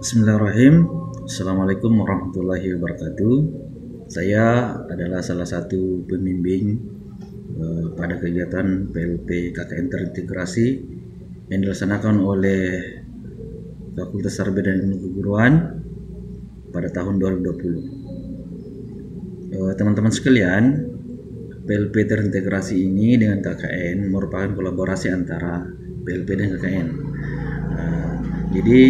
Bismillahirrahmanirrahim. Assalamualaikum warahmatullahi wabarakatuh. Saya adalah salah satu pembimbing pada kegiatan PLP KKN terintegrasi yang dilaksanakan oleh Fakultas Tarbiyah dan Ilmu Keguruan pada tahun 2020. Teman-teman sekalian, PLP terintegrasi ini dengan KKN merupakan kolaborasi antara PLP dan KKN. Jadi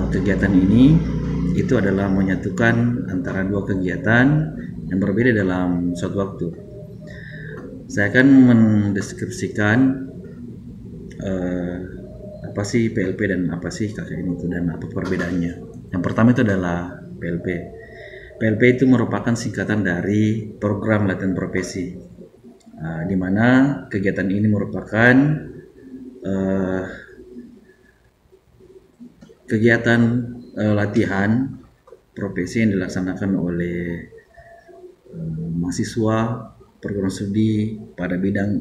kegiatan ini itu adalah menyatukan antara dua kegiatan yang berbeda dalam suatu waktu. Saya akan mendeskripsikan apa sih PLP dan apa sih KKN itu dan apa perbedaannya. Yang pertama itu adalah PLP. PLP itu merupakan singkatan dari program latihan profesi, di mana kegiatan ini merupakan kegiatan latihan profesi yang dilaksanakan oleh mahasiswa perguruan studi pada bidang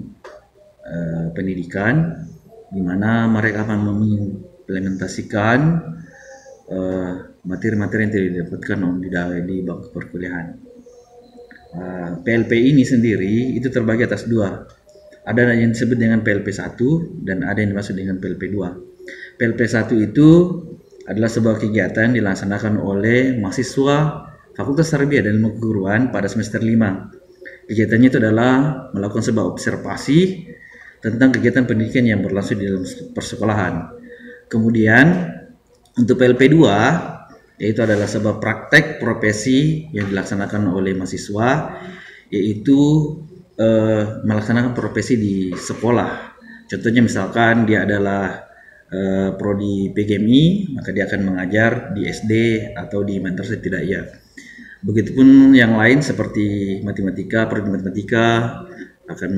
pendidikan, di mana mereka akan mengimplementasikan materi-materi yang tidak didapatkan di bangku perkuliahan. PLP ini sendiri itu terbagi atas dua. Ada yang disebut dengan PLP 1 dan ada yang dimaksud dengan PLP 2. PLP 1 itu adalah sebuah kegiatan dilaksanakan oleh mahasiswa Fakultas Tarbiyah dan Ilmu Keguruan pada semester 5. Kegiatannya itu adalah melakukan sebuah observasi tentang kegiatan pendidikan yang berlangsung di dalam persekolahan. Kemudian untuk PLP 2 yaitu adalah sebuah praktek profesi yang dilaksanakan oleh mahasiswa, yaitu melaksanakan profesi di sekolah. Contohnya misalkan dia adalah prodi PGMI, maka dia akan mengajar di SD atau di madrasah ibtidaiyah. Begitupun yang lain seperti matematika, prodi matematika akan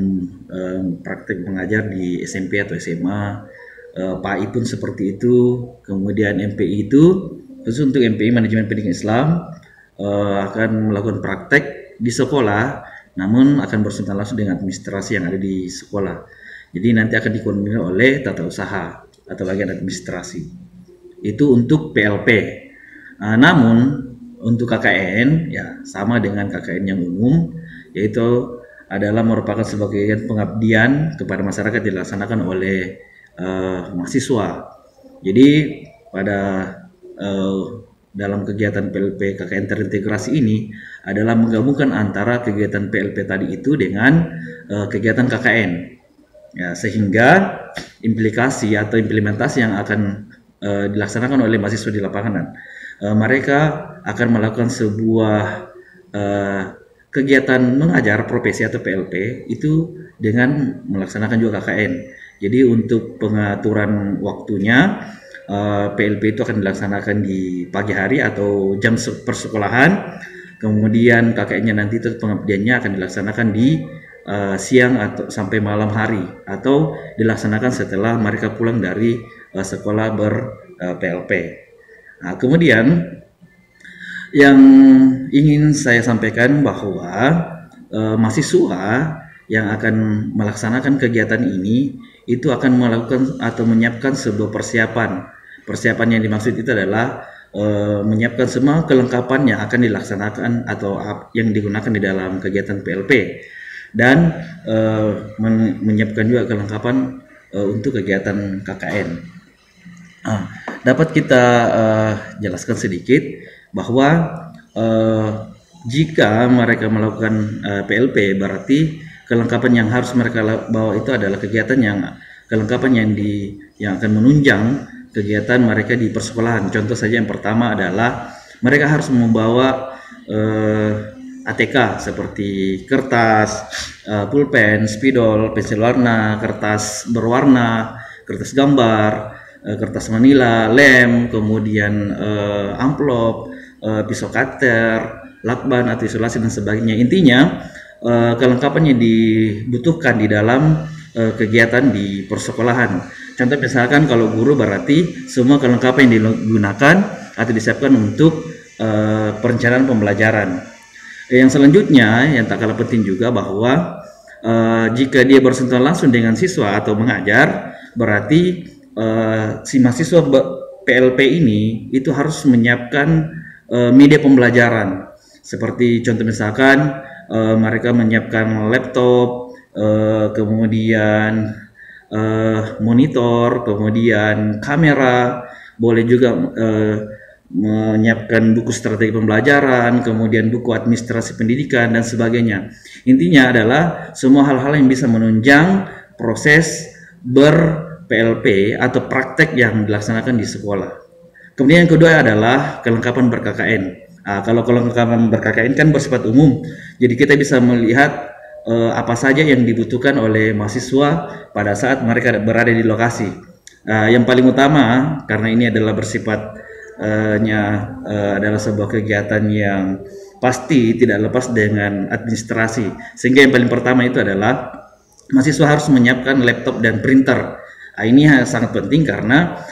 praktek mengajar di SMP atau SMA. PAI pun seperti itu. Kemudian MPI itu khusus untuk MPI Manajemen Pendidikan Islam akan melakukan praktek di sekolah, namun akan bersentuhan langsung dengan administrasi yang ada di sekolah. Jadi nanti akan dikoordinir oleh tata usaha atau bagian administrasi. Itu untuk PLP. Namun untuk KKN ya sama dengan KKN yang umum, yaitu adalah merupakan sebagai pengabdian kepada masyarakat dilaksanakan oleh mahasiswa. Jadi pada dalam kegiatan PLP KKN terintegrasi ini adalah menggabungkan antara kegiatan PLP tadi itu dengan kegiatan KKN. Ya, sehingga implikasi atau implementasi yang akan dilaksanakan oleh mahasiswa di lapangan, mereka akan melakukan sebuah kegiatan mengajar profesi atau PLP itu dengan melaksanakan juga KKN. Jadi untuk pengaturan waktunya, PLP itu akan dilaksanakan di pagi hari atau jam persekolahan, kemudian KKN-nya nanti itu pengabdiannya akan dilaksanakan di siang atau sampai malam hari, atau dilaksanakan setelah mereka pulang dari sekolah ber-PLP. Nah, kemudian yang ingin saya sampaikan bahwa mahasiswa yang akan melaksanakan kegiatan ini itu akan melakukan atau menyiapkan sebuah persiapan. Persiapan yang dimaksud itu adalah menyiapkan semua kelengkapan yang akan dilaksanakan atau yang digunakan di dalam kegiatan PLP, dan menyiapkan juga kelengkapan untuk kegiatan KKN. Dapat kita jelaskan sedikit bahwa jika mereka melakukan PLP, berarti kelengkapan yang harus mereka bawa itu adalah kelengkapan yang akan menunjang kegiatan mereka di persekolahan. Contoh saja yang pertama adalah mereka harus membawa ATK seperti kertas, pulpen, spidol, pensil warna, kertas berwarna, kertas gambar, kertas manila, lem, kemudian amplop, pisau cutter, lakban atau isolasi dan sebagainya. Intinya kelengkapan yang dibutuhkan di dalam kegiatan di persekolahan. Contoh misalkan kalau guru, berarti semua kelengkapan yang digunakan atau disiapkan untuk perencanaan pembelajaran. Yang selanjutnya yang tak kalah penting juga bahwa jika dia bersentuhan langsung dengan siswa atau mengajar, berarti si mahasiswa PLP ini itu harus menyiapkan media pembelajaran. Seperti contoh misalkan mereka menyiapkan laptop, kemudian monitor, kemudian kamera, boleh juga menyiapkan buku strategi pembelajaran, kemudian buku administrasi pendidikan dan sebagainya. Intinya adalah semua hal-hal yang bisa menunjang proses ber-PLP atau praktek yang dilaksanakan di sekolah. Kemudian yang kedua adalah kelengkapan ber-KKN. Kalau kelengkapan ber-KKN kan bersifat umum, jadi kita bisa melihat apa saja yang dibutuhkan oleh mahasiswa pada saat mereka berada di lokasi. Yang paling utama, karena ini adalah adalah sebuah kegiatan yang pasti tidak lepas dengan administrasi, sehingga yang paling pertama itu adalah mahasiswa harus menyiapkan laptop dan printer. Ini sangat penting karena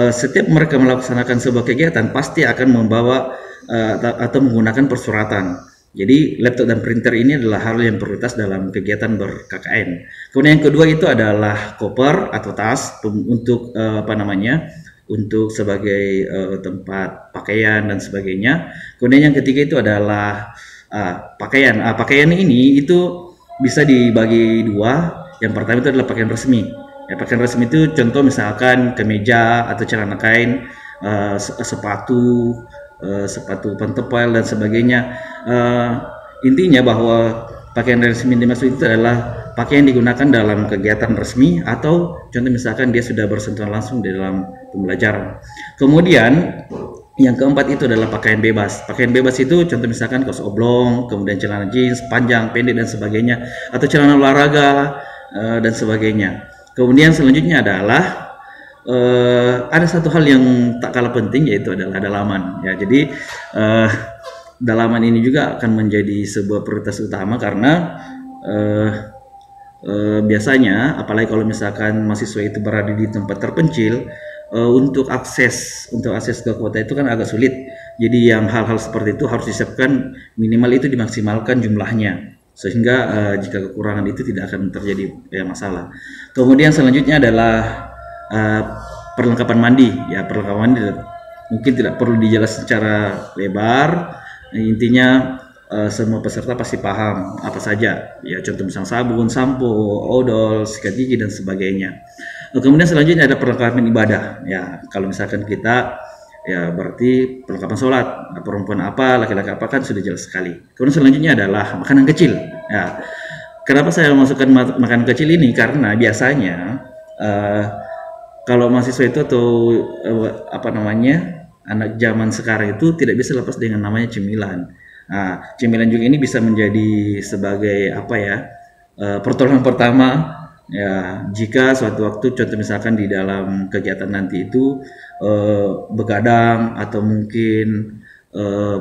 setiap mereka melaksanakan sebuah kegiatan pasti akan membawa atau menggunakan persuratan. Jadi laptop dan printer ini adalah hal yang prioritas dalam kegiatan ber-KKN. Kemudian yang kedua itu adalah koper atau tas untuk untuk sebagai tempat pakaian dan sebagainya. Kemudian yang ketiga itu adalah pakaian. Pakaian ini itu bisa dibagi dua. Yang pertama itu adalah pakaian resmi. Pakaian resmi itu contoh misalkan kemeja atau celana kain, sepatu pantopel dan sebagainya. Intinya bahwa pakaian resmi dimaksud itu adalah pakaian yang digunakan dalam kegiatan resmi atau contoh misalkan dia sudah bersentuhan langsung di dalam pembelajaran. Kemudian yang keempat itu adalah pakaian bebas. Pakaian bebas itu contoh misalkan kaos oblong, kemudian celana jeans panjang, pendek dan sebagainya, atau celana olahraga dan sebagainya. Kemudian selanjutnya adalah ada satu hal yang tak kalah penting, yaitu adalah dalaman. Ya, jadi dalaman ini juga akan menjadi sebuah prioritas utama karena biasanya, apalagi kalau misalkan mahasiswa itu berada di tempat terpencil, untuk akses ke kota itu kan agak sulit. Jadi yang hal-hal seperti itu harus disiapkan, minimal itu dimaksimalkan jumlahnya, sehingga jika kekurangan itu tidak akan terjadi masalah. Kemudian selanjutnya adalah perlengkapan mandi. Ya, perlengkapan mandi mungkin tidak perlu dijelaskan secara lebar. Intinya semua peserta pasti paham apa saja. Ya, contoh misalnya sabun, sampo, odol, sikat gigi dan sebagainya. Kemudian selanjutnya ada perlengkapan ibadah. Ya, kalau misalkan kita berarti perlengkapan sholat, perempuan apa, laki-laki apa kan sudah jelas sekali. Kemudian selanjutnya adalah makanan kecil. Ya, kenapa saya masukkan makanan kecil ini? Karena biasanya kalau mahasiswa itu atau anak zaman sekarang itu tidak bisa lepas dengan namanya cemilan. Cemilan juga ini bisa menjadi sebagai pertolongan pertama. Ya, jika suatu waktu contoh misalkan di dalam kegiatan nanti itu begadang atau mungkin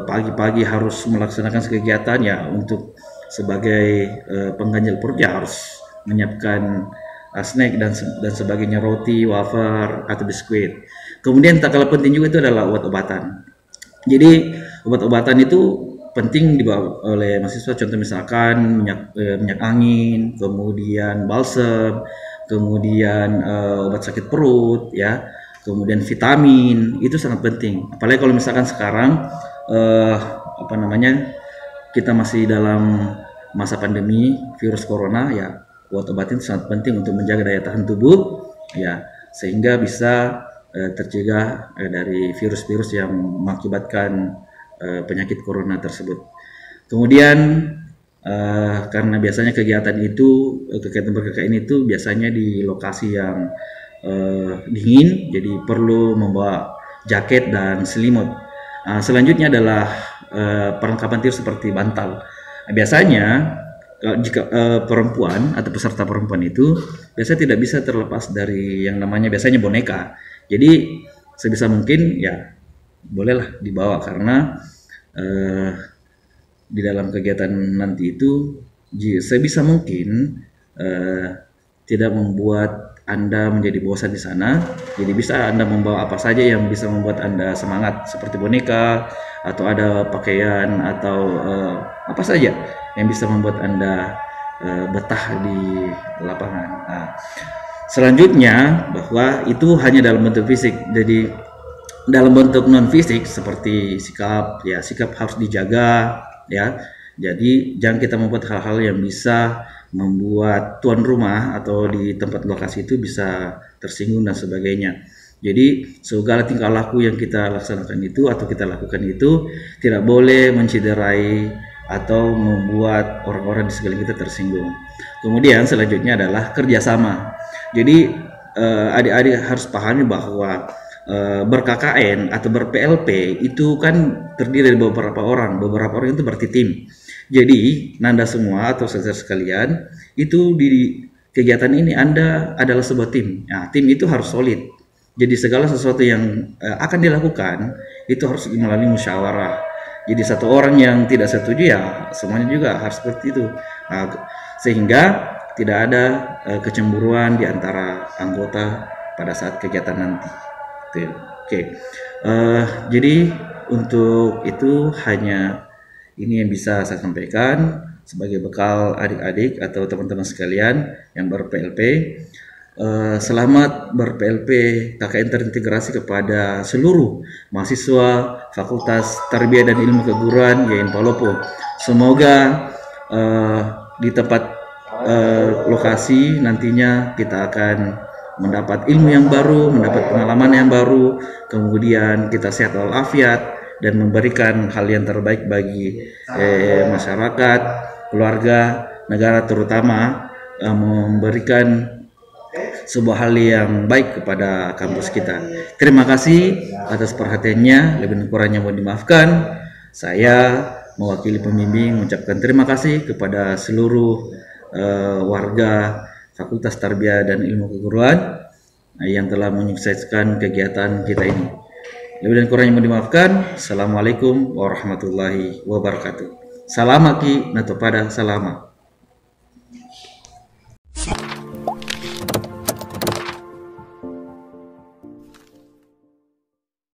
pagi-pagi harus melaksanakan kegiatan, ya untuk sebagai pengganjal perut ya harus menyiapkan snack dan sebagainya, roti, wafer atau biskuit. Kemudian tak kalah penting juga itu adalah obat-obatan. Jadi obat-obatan itu penting dibawa oleh mahasiswa, contoh misalkan minyak angin, kemudian balsem, kemudian obat sakit perut, ya, kemudian vitamin, itu sangat penting. Apalagi kalau misalkan sekarang kita masih dalam masa pandemi virus corona, ya obat-obatan itu sangat penting untuk menjaga daya tahan tubuh, ya, sehingga bisa tercegah dari virus-virus yang mengakibatkan penyakit corona tersebut. Kemudian karena biasanya kegiatan ber-KKN itu biasanya di lokasi yang dingin, jadi perlu membawa jaket dan selimut. Selanjutnya adalah perlengkapan tidur seperti bantal. Biasanya jika perempuan atau peserta perempuan itu biasanya tidak bisa terlepas dari yang namanya biasanya boneka. Jadi sebisa mungkin ya bolehlah dibawa, karena di dalam kegiatan nanti itu sebisa mungkin tidak membuat Anda menjadi bosan di sana. Jadi bisa Anda membawa apa saja yang bisa membuat Anda semangat, seperti boneka atau ada pakaian atau apa saja yang bisa membuat Anda betah di lapangan. Selanjutnya bahwa itu hanya dalam bentuk fisik. Jadi dalam bentuk non fisik seperti sikap, ya sikap harus dijaga, ya. Jadi jangan kita membuat hal-hal yang bisa membuat tuan rumah atau di tempat lokasi itu bisa tersinggung dan sebagainya. Jadi segala tingkah laku yang kita laksanakan itu atau kita lakukan itu tidak boleh mencederai atau membuat orang-orang di sekeliling kita tersinggung. Kemudian selanjutnya adalah kerjasama. Jadi adik-adik harus pahami bahwa ber-KKN atau ber-PLP itu kan terdiri dari beberapa orang itu berarti tim. Jadi Nanda semua atau saudara sekalian itu di kegiatan ini Anda adalah sebuah tim. Nah, tim itu harus solid. Jadi segala sesuatu yang akan dilakukan itu harus melalui musyawarah. Jadi satu orang yang tidak setuju ya semuanya juga harus seperti itu. Nah, sehingga tidak ada kecemburuan di antara anggota pada saat kegiatan nanti. Oke. Jadi untuk itu hanya ini yang bisa saya sampaikan sebagai bekal adik-adik atau teman-teman sekalian yang ber-PLP. Selamat ber-PLP KKN terintegrasi kepada seluruh mahasiswa Fakultas Tarbiyah dan Ilmu Keguruan YAIN Palopo. Semoga di tempat lokasi nantinya kita akan mendapat ilmu yang baru, mendapat pengalaman yang baru, kemudian kita sehat walafiat dan memberikan hal yang terbaik bagi masyarakat, keluarga, negara, terutama memberikan sebuah hal yang baik kepada kampus kita. Terima kasih atas perhatiannya, lebih kurangnya mohon dimaafkan. Saya mewakili pembimbing mengucapkan terima kasih kepada seluruh warga Fakultas Tarbiyah dan Ilmu Keguruan yang telah menyukseskan kegiatan kita ini. Lebih dan kurangnya mohon dimaafkan. Assalamualaikum warahmatullahi wabarakatuh. Salam Aki Natopada Salama.